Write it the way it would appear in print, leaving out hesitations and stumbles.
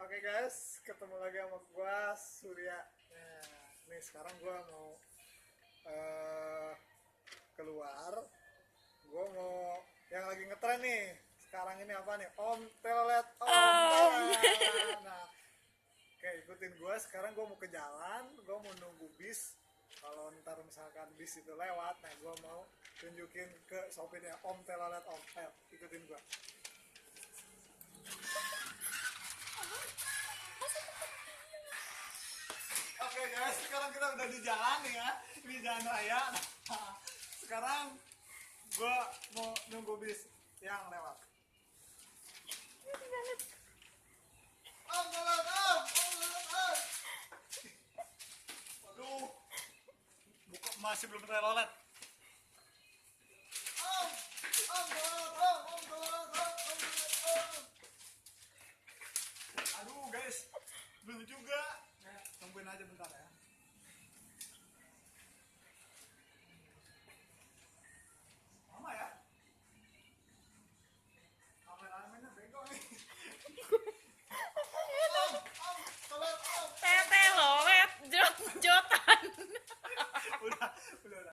Oke guys, ketemu lagi sama gua Surya. Nah, nih sekarang gua mau eh, keluar. Gua mau yang lagi ngetren nih. Sekarang ini apa nih? Om telolet, om telolet. Nah, oke ikutin gua. Sekarang gua mau ke jalan. Gua mau nunggu bis. Kalau ntar misalkan bis itu lewat, nah gua mau tunjukin ke sopirnya om telolet om. Ayo ikutin gua. Oke guys, sekarang kita udah di jalan nih ya, di jalan raya. Nah, sekarang gue mau nunggu bis yang lewat. Om, tolong, om, om. Waduh, masih belum telolet. Om, tolong, om, tolong, om. Aduh guys, belum juga. Nah, tungguin aja bentar ya. Lama ya? Kameramennya bego nih. Om, tolong, om. Tete lolet jot jota.